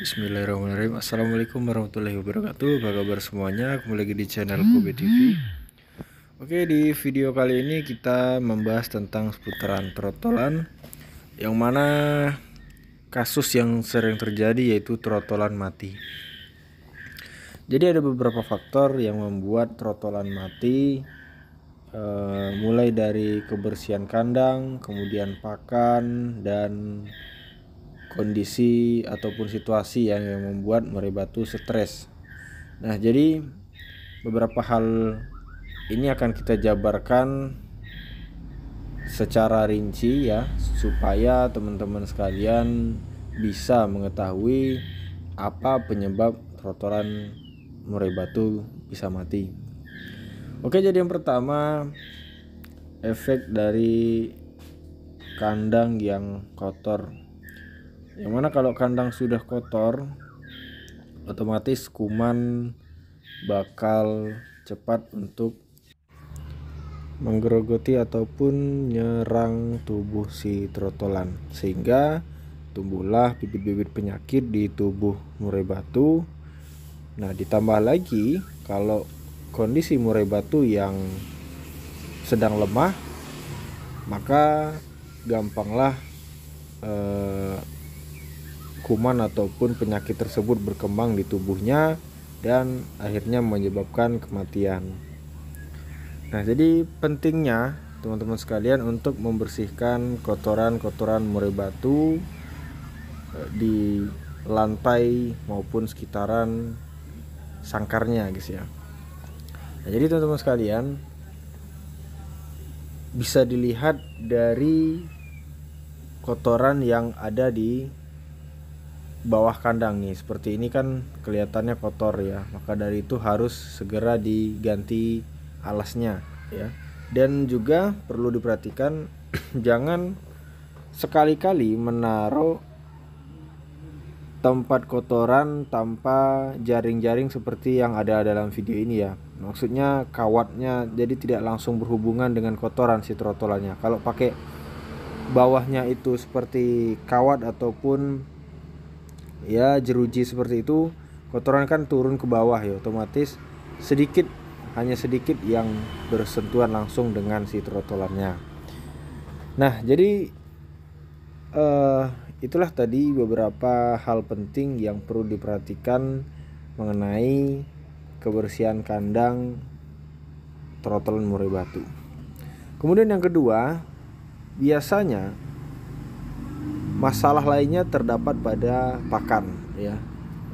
Bismillahirrahmanirrahim. Assalamualaikum warahmatullahi wabarakatuh. Apa kabar semuanya? Kembali lagi di channel Kobe TV. Oke, di video kali ini kita membahas tentang seputaran trotolan, yang mana kasus yang sering terjadi yaitu trotolan mati. Jadi ada beberapa faktor yang membuat trotolan mati, mulai dari kebersihan kandang, kemudian pakan, dan kondisi ataupun situasi yang membuat murai batu stres. Nah, jadi beberapa hal ini akan kita jabarkan secara rinci ya, supaya teman-teman sekalian bisa mengetahui apa penyebab trotolan murai batu bisa mati. Oke, jadi yang pertama, efek dari kandang yang kotor. Yang mana kalau kandang sudah kotor, otomatis kuman bakal cepat untuk menggerogoti ataupun nyerang tubuh si trotolan, sehingga tumbuhlah bibit-bibit penyakit di tubuh murai batu. Nah, ditambah lagi kalau kondisi murai batu yang sedang lemah, maka gampanglah kuman ataupun penyakit tersebut berkembang di tubuhnya dan akhirnya menyebabkan kematian. Nah, jadi pentingnya teman-teman sekalian untuk membersihkan kotoran-kotoran murai batu di lantai maupun sekitaran sangkarnya, guys ya. Nah, jadi teman-teman sekalian bisa dilihat dari kotoran yang ada di bawah kandang nih, seperti ini kan kelihatannya kotor ya, maka dari itu harus segera diganti alasnya ya. Dan juga perlu diperhatikan jangan sekali-kali menaruh tempat kotoran tanpa jaring-jaring seperti yang ada dalam video ini ya. Maksudnya kawatnya jadi tidak langsung berhubungan dengan kotoran si trotolannya. Kalau pakai bawahnya itu seperti kawat ataupun ya jeruji seperti itu, kotoran kan turun ke bawah ya, otomatis hanya sedikit yang bersentuhan langsung dengan si trotolannya. Nah, jadi itulah tadi beberapa hal penting yang perlu diperhatikan mengenai kebersihan kandang trotolan murai batu. Kemudian yang kedua, biasanya masalah lainnya terdapat pada pakan ya.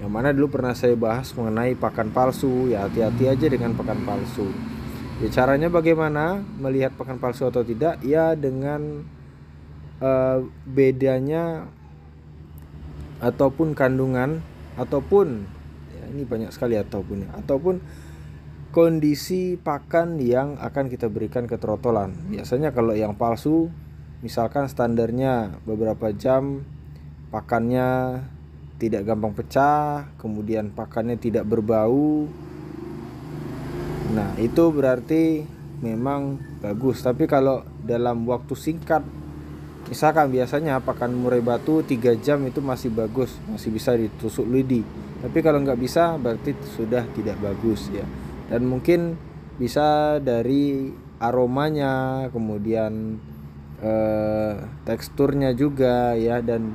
Yang mana dulu pernah saya bahas mengenai pakan palsu ya, hati-hati aja dengan pakan palsu. Ya, caranya bagaimana melihat pakan palsu atau tidak? Ya dengan bedanya ataupun kandungan ataupun ya, ini banyak sekali ataupun kondisi pakan yang akan kita berikan ke trotolan. Biasanya kalau yang palsu, misalkan standarnya beberapa jam, pakannya tidak gampang pecah, kemudian pakannya tidak berbau. Nah, itu berarti memang bagus. Tapi kalau dalam waktu singkat, misalkan biasanya pakan murai batu 3 jam itu masih bagus, masih bisa ditusuk lidi. Tapi kalau nggak bisa berarti sudah tidak bagus ya. Dan mungkin bisa dari aromanya, kemudian teksturnya juga ya, dan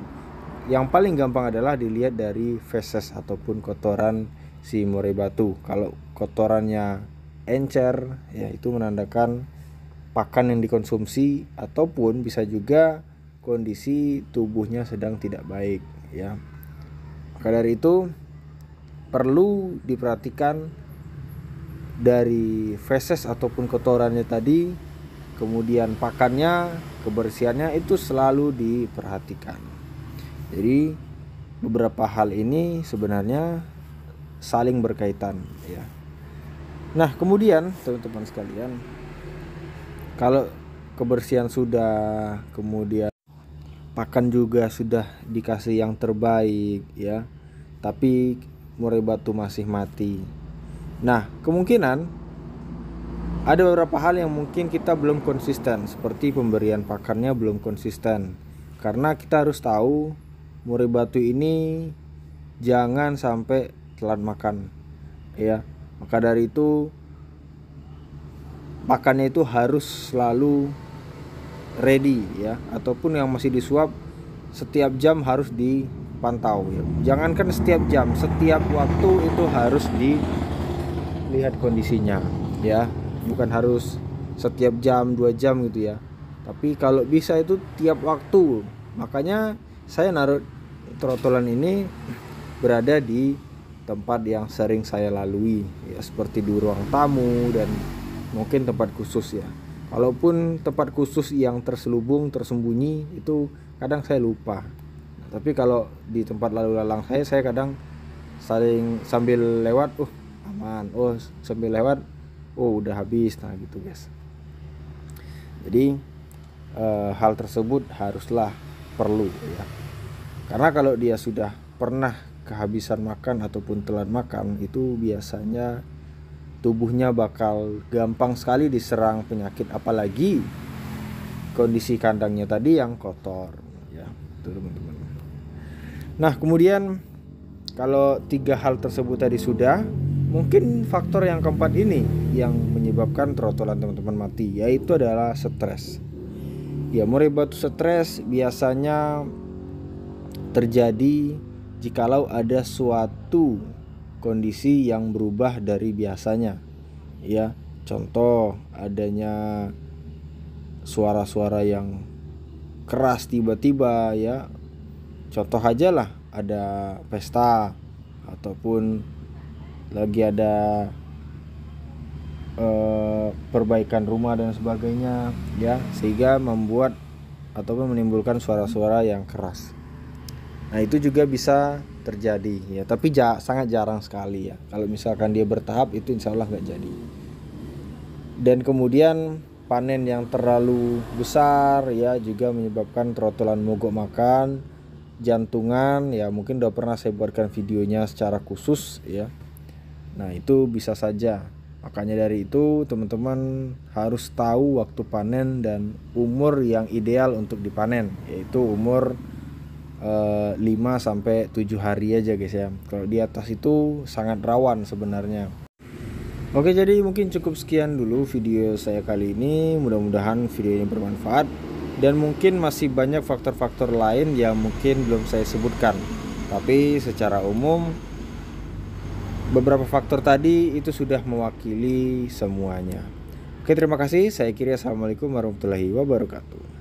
yang paling gampang adalah dilihat dari feses ataupun kotoran si murai batu. Kalau kotorannya encer ya, itu menandakan pakan yang dikonsumsi ataupun bisa juga kondisi tubuhnya sedang tidak baik ya. Maka dari itu perlu diperhatikan dari feses ataupun kotorannya tadi, kemudian pakannya, kebersihannya itu selalu diperhatikan. Jadi beberapa hal ini sebenarnya saling berkaitan ya. Nah, kemudian teman-teman sekalian, kalau kebersihan sudah, kemudian pakan juga sudah dikasih yang terbaik ya, tapi murai batu masih mati. Nah, kemungkinan ada beberapa hal yang mungkin kita belum konsisten, seperti pemberian pakannya belum konsisten. Karena kita harus tahu murai batu ini jangan sampai telat makan ya. Maka dari itu makannya itu harus selalu ready ya, ataupun yang masih disuap setiap jam harus dipantau ya. Jangankan setiap jam, setiap waktu itu harus dilihat kondisinya ya. Bukan harus setiap jam 2 jam gitu ya, tapi kalau bisa itu tiap waktu. Makanya saya naruh trotolan ini berada di tempat yang sering saya lalui ya, seperti di ruang tamu dan mungkin tempat khusus ya. Kalaupun tempat khusus yang terselubung, tersembunyi, itu kadang saya lupa. Nah, tapi kalau di tempat lalu lalang saya kadang saling sambil lewat, aman, sambil lewat, udah habis, nah gitu guys. Jadi hal tersebut haruslah perlu ya. Karena kalau dia sudah pernah kehabisan makan ataupun telat makan, itu biasanya tubuhnya bakal gampang sekali diserang penyakit, apalagi kondisi kandangnya tadi yang kotor ya, itu teman-teman. Nah, kemudian kalau 3 hal tersebut tadi sudah, mungkin faktor yang keempat ini yang menyebabkan trotolan teman-teman mati, yaitu adalah stres. Ya, murai batu stres biasanya terjadi jikalau ada suatu kondisi yang berubah dari biasanya ya. Contoh, adanya suara-suara yang keras tiba-tiba ya. Contoh aja lah, ada pesta ataupun lagi ada perbaikan rumah dan sebagainya ya, sehingga membuat ataupun menimbulkan suara-suara yang keras. Nah, itu juga bisa terjadi ya, tapi sangat jarang sekali ya. Kalau misalkan dia bertahap, itu insya Allah nggak jadi. Dan kemudian panen yang terlalu besar ya juga menyebabkan trotolan mogok makan, jantungan ya, mungkin udah pernah saya buatkan videonya secara khusus ya. Nah, itu bisa saja. Makanya dari itu teman-teman harus tahu waktu panen dan umur yang ideal untuk dipanen, yaitu umur 5-7 hari aja guys ya. Kalau di atas itu sangat rawan sebenarnya. Oke, jadi mungkin cukup sekian dulu video saya kali ini. Mudah-mudahan video ini bermanfaat, dan mungkin masih banyak faktor-faktor lain yang mungkin belum saya sebutkan, tapi secara umum beberapa faktor tadi itu sudah mewakili semuanya. Oke, terima kasih. Saya kira assalamualaikum warahmatullahi wabarakatuh.